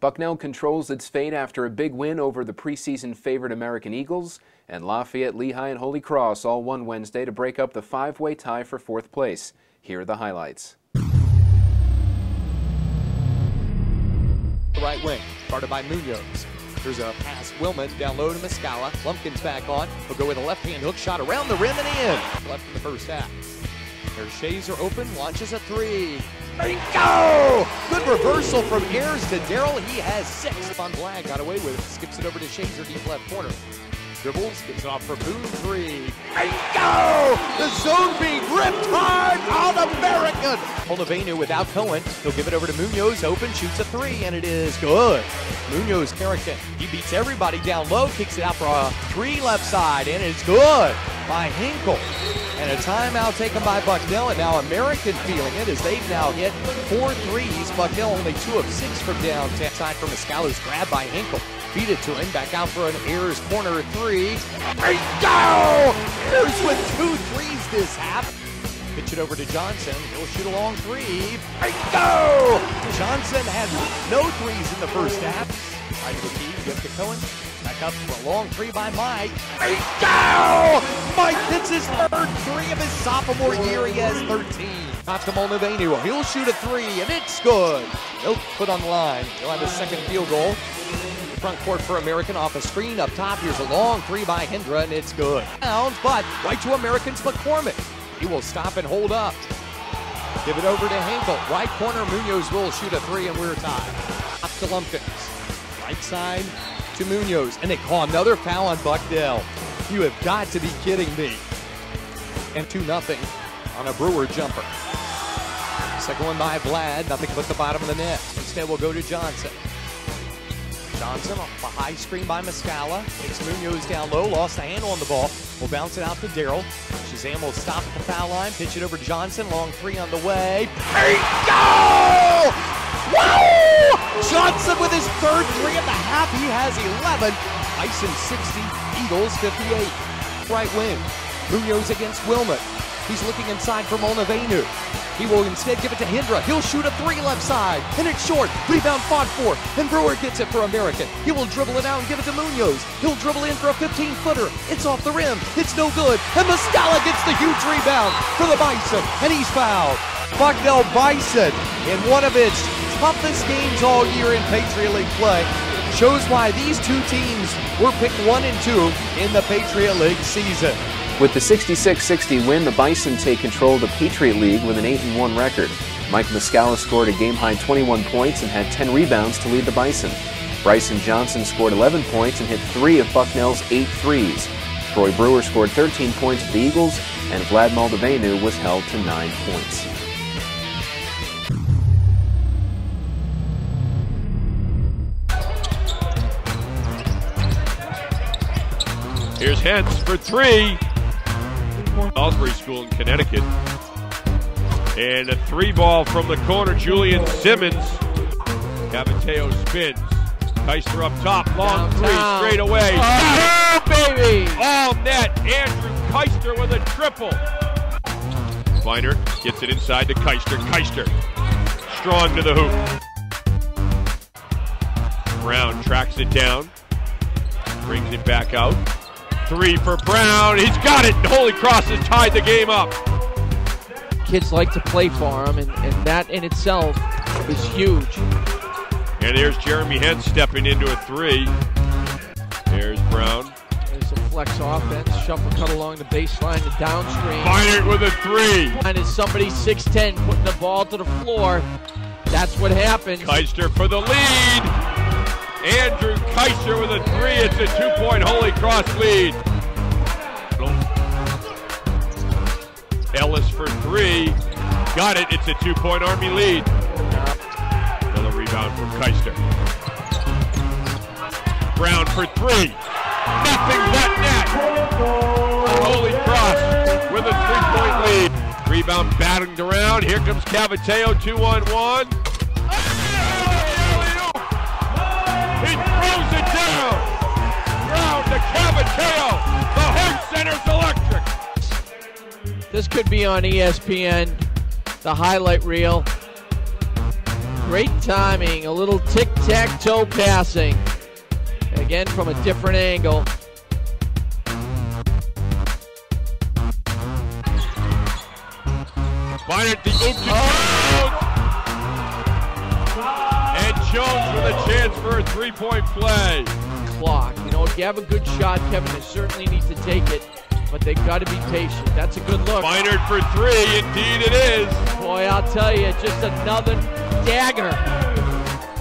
Bucknell controls its fate after a big win over the preseason favorite American Eagles, and Lafayette, Lehigh, and Holy Cross all won Wednesday to break up the five-way tie for fourth place. Here are the highlights. Right wing, guarded by Munoz. There's a pass, Willman down low to Muscala. Lumpkin's back on. He'll go with a left-hand hook shot around the rim and in. Left in the first half. Their shays are open, launches a three. Bingo! Good reversal from Ayers to Darrell. He has 6. Von Blag got away with it. Skips it over to Shazer, deep left corner. Dribbles, gets it off for Boone, 3. Bingo! The zone being ripped hard on American. Olivenu without Cohen. He'll give it over to Munoz. Open, shoots a 3, and it is good. Munoz, Carrican. He beats everybody down low, kicks it out for a 3 left side, and it's good by Hinkle. And a timeout taken by Bucknell, and now American feeling it as they've now hit 4 threes. Bucknell only 2 of 6 from downtown. Side for Muscala's grab by Hinkle. Feed it to him, back out for an Ayers corner 3. Bingo! Ayers with 2 threes this half. Pitch it over to Johnson. He'll shoot a long 3. Bingo! Johnson had no threes in the first half. Right to the key, give to Cohen. Back up for a long 3 by Mike. Bingo! Mike hits his third 3 of his sophomore year. He has 13. Off to Olivenu. He'll shoot a 3, and it's good. He'll put on the line. He'll have his second field goal. Front court for American off a screen up top. Here's a long 3 by Hendra, and it's good. But right to American's McCormick. He will stop and hold up. Give it over to Hinkle. Right corner, Munoz will shoot a 3, and we're tied. Up to Lumpkins. Right side to Munoz, and they call another foul on Bucknell. You have got to be kidding me. And 2-0 on a Brewer jumper. Second one by Vlad, nothing but the bottom of the net. Instead, we'll go to Johnson. Johnson off a high screen by Muscala. Takes Munoz down low, lost the handle on the ball. We'll bounce it out to Darrell. Shazam will stop at the foul line, pitch it over to Johnson. Long 3 on the way. Bingo! Wow! Johnson with his third 3 of the half. He has 11. Bison 60, Eagles 58. Right wing. Munoz against Wilmot. He's looking inside for Olivenu. He will instead give it to Hendra. He'll shoot a 3 left side, and it's short. Rebound fought for, and Brewer gets it for American. He will dribble it out and give it to Munoz. He'll dribble in for a 15-footer. It's off the rim. It's no good. And Muscala gets the huge rebound for the Bison, and he's fouled. Bucknell Bison, in one of its toughest games all year in Patriot League play, shows why these two teams were picked 1 and 2 in the Patriot League season. With the 66-60 win, the Bison take control of the Patriot League with an 8-1 record. Mike Muscala scored a game-high 21 points and had 10 rebounds to lead the Bison. Bryson Johnson scored 11 points and hit 3 of Bucknell's 8 threes. Troy Brewer scored 13 points for the Eagles, and Vlad Moldavenu was held to 9 points. Here's Hentz for 3. Salisbury School in Connecticut. And a 3-ball from the corner, Julian Simmons. Cavateo spins. Keister up top, long 3, straight away. Oh, baby! All net, Andrew Keister with a triple. Feinert gets it inside to Keister. Keister, strong to the hoop. Brown tracks it down. Brings it back out. 3 for Brown. He's got it. Holy Cross has tied the game up. Kids like to play for him, and that in itself is huge. And there's Jeremy Hentz stepping into a 3. There's Brown. There's a flex offense. Shuffle cut along the baseline to downstream. Feinert with a 3. And is somebody 6'10" putting the ball to the floor. That's what happens. Keister for the lead. Andrew Keister with a 3. It's a 2-point Holy Cross lead. Ellis for 3. Got it. It's a 2-point Army lead. Another rebound from Keister. Brown for 3. Nothing but net. Holy Cross with a 3-point lead. Rebound batting around. Here comes Cavateo, 2-on-1. He throws it down. Brown to Cavateo. The Hart Center's electric. This could be on ESPN, the highlight reel. great timing, a little tic-tac-toe passing. Again, from a different angle. Fired the open and Jones with a chance for a three-point play. Clock. You know, if you have a good shot, Kevin, they certainly need to take it, but they've got to be patient. That's a good look. Fired for three, indeed it is. Boy, I'll tell you, just another dagger.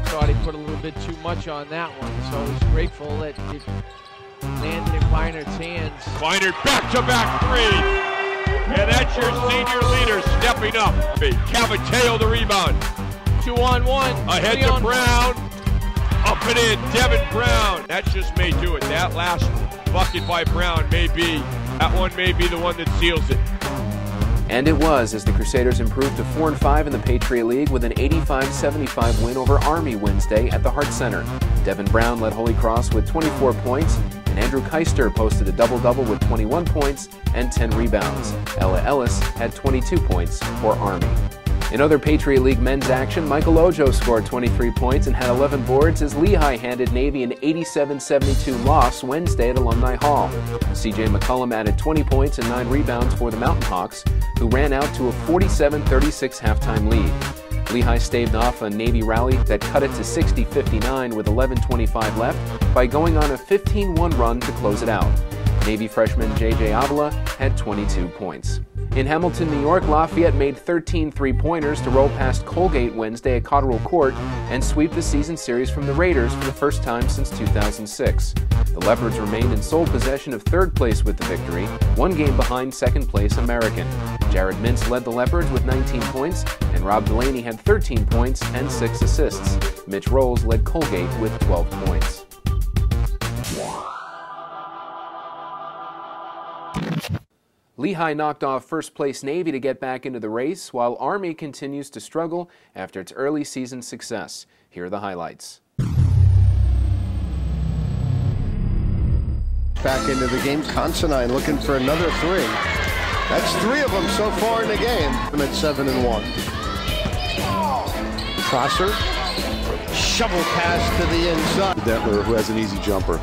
Thought he put a little bit too much on that one, so I was grateful that it landed in Finer's hands. Finer back-to-back three. And that's your senior leader stepping up. Cavateo the rebound. 2-on-1. Ahead to Brown. Up and in, Devin Brown. That just may do it. That last bucket by Brown may be, that one may be the one that seals it. And it was, as the Crusaders improved to 4-5 in the Patriot League with an 85-75 win over Army Wednesday at the Hart Center. Devin Brown led Holy Cross with 24 points, and Andrew Keister posted a double-double with 21 points and 10 rebounds. Ella Ellis had 22 points for Army. In other Patriot League men's action, Michael Ojo scored 23 points and had 11 boards as Lehigh handed Navy an 87-72 loss Wednesday at Alumni Hall. CJ McCullum added 20 points and 9 rebounds for the Mountain Hawks, who ran out to a 47-36 halftime lead. Lehigh staved off a Navy rally that cut it to 60-59 with 11:25 left by going on a 15-1 run to close it out. Navy freshman J.J. Avila had 22 points. In Hamilton, New York, Lafayette made 13 three-pointers to roll past Colgate Wednesday at Cotterill Court and sweep the season series from the Raiders for the first time since 2006. The Leopards remained in sole possession of third place with the victory, one game behind second place American. Jared Mintz led the Leopards with 19 points, and Rob Delaney had 13 points and 6 assists. Mitch Rolls led Colgate with 12 points. Lehigh knocked off first-place Navy to get back into the race, while Army continues to struggle after its early season success. Here are the highlights. Back into the game, Considine looking for another three. That's 3 of them so far in the game. I'm at 7-1. Prosser, shovel pass to the inside. Detmer, who has an easy jumper.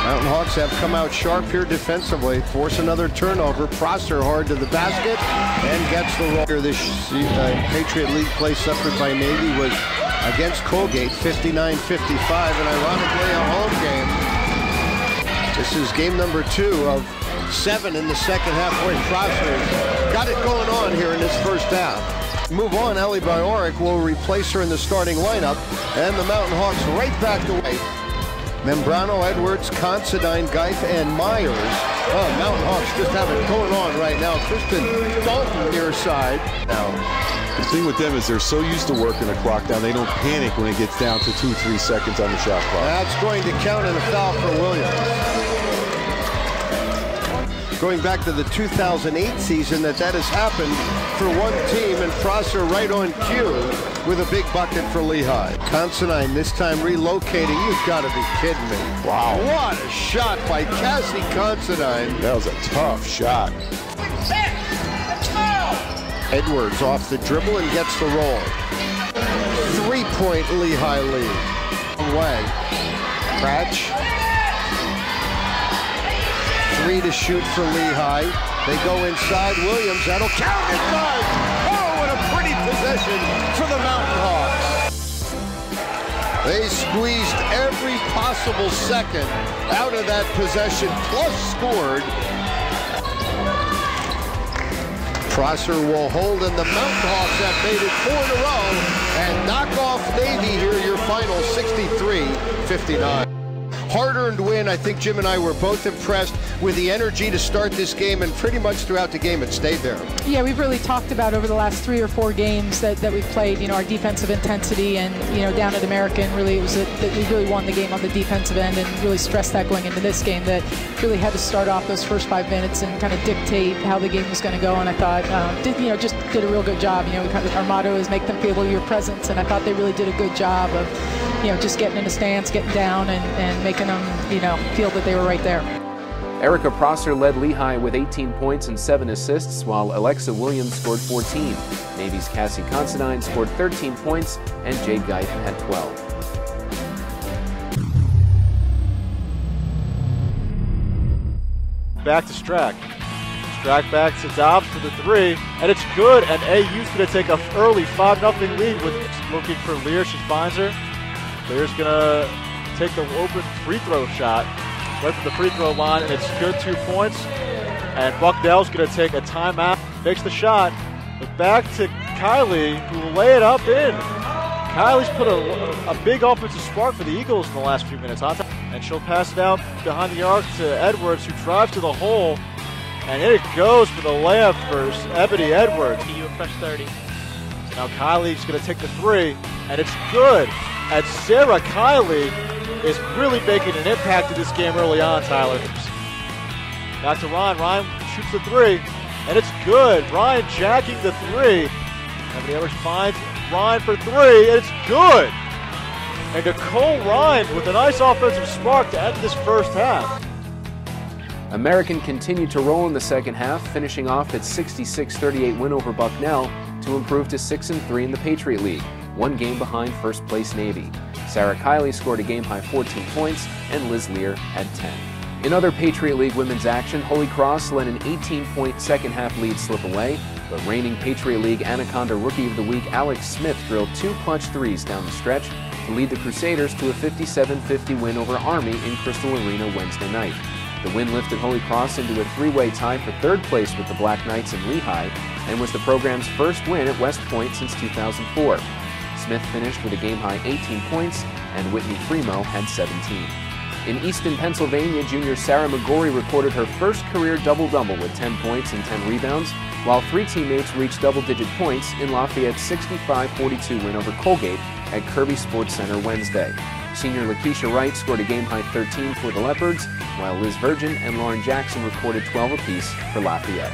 Mountain Hawks have come out sharp here defensively, force another turnover. Prosser hard to the basket and gets the roll. This Patriot League play suffered by Navy was against Colgate, 59-55, and ironically a home game. This is game number 2 of 7 in the second half. Boy, Prosser's got it going on here in this first half. Move on, Ellie Biorik will replace her in the starting lineup, and the Mountain Hawks right back away. Membrano, Edwards, Considine, Geif, and Myers. Oh, Mountain Hawks just have it going on right now. Kristen Dalton near side. Now, the thing with them is they're so used to working the clock down, they don't panic when it gets down to 2-3 seconds on the shot clock. That's going to count in a foul for Williams. Going back to the 2008 season, that has happened for one team, and Prosser right on cue with a big bucket for Lehigh. Considine this time relocating. You've got to be kidding me. Wow. What a shot by Cassie Considine. That was a tough shot. Edwards off the dribble and gets the roll. 3-point Lehigh lead. Way. Cratch. 3 to shoot for Lehigh. They go inside. Williams, that'll count. It does. Oh, what a pretty possession for the Mountain Hawks. They squeezed every possible second out of that possession, plus scored. Prosser will hold, and the Mountain Hawks have made it 4 in a row and knock off Navy here, your final 63-59. Hard-earned win. I think Jim and I were both impressed with the energy to start this game, and pretty much throughout the game it stayed there. Yeah, we've really talked about over the last 3 or 4 games that we've played, you know, our defensive intensity, and, you know, down at American, really it was that we really won the game on the defensive end, and really stressed that going into this game, that really had to start off those first 5 minutes and kind of dictate how the game was going to go. And I thought, just did a real good job. You know, our motto is make them feel your presence, and I thought they really did a good job of, you know, just getting in a stance, getting down, and making them, you know, feel that they were right there. Erica Prosser led Lehigh with 18 points and 7 assists, while Alexa Williams scored 14. Navy's Cassie Considine scored 13 points, and Jade Geith had 12. Back to Strack. Strack back to Dobbs for the 3, and it's good, and AU's going to take an early 5-0 lead with looking for Lear. She finds her. Lear's going to take the open free throw shot right from the free throw line, and it's good, 2 points. And Bucknell's going to take a timeout, makes the shot, but back to Kylie, who will lay it up in. Kylie's put a big offensive spark for the Eagles in the last few minutes. And she'll pass it out behind the arc to Edwards, who drives to the hole. And it goes for the layup for Ebony Edwards. You fresh 30. Now Kylie's going to take the 3, and it's good. And Sarah Kylie is really making an impact in this game early on, Tyler. Back to Ryan. Ryan shoots the 3, and it's good. Ryan jacking the 3. Ebony Edwards finds Ryan for 3, and it's good. And Nicole Ryan with a nice offensive spark to end this first half. American continued to roll in the second half, finishing off its 66-38 win over Bucknell to improve to 6-3 in the Patriot League, 1 game behind first place Navy. Sarah Kiley scored a game-high 14 points, and Liz Lear had 10. In other Patriot League women's action, Holy Cross let an 18-point second-half lead slip away, but reigning Patriot League Anaconda Rookie of the Week Alex Smith drilled 2 clutch threes down the stretch to lead the Crusaders to a 57-50 win over Army in Crystal Arena Wednesday night. The win lifted Holy Cross into a 3-way tie for 3rd place with the Black Knights in Lehigh and was the program's first win at West Point since 2004. Smith finished with a game-high 18 points, and Whitney Fremo had 17. In Easton, Pennsylvania, junior Sarah McGorry recorded her first career double-double with 10 points and 10 rebounds, while 3 teammates reached double-digit points in Lafayette's 65-42 win over Colgate at Kirby Sports Center Wednesday. Senior Lakeisha Wright scored a game-high 13 for the Leopards, while Liz Virgin and Lauren Jackson recorded 12 apiece for Lafayette.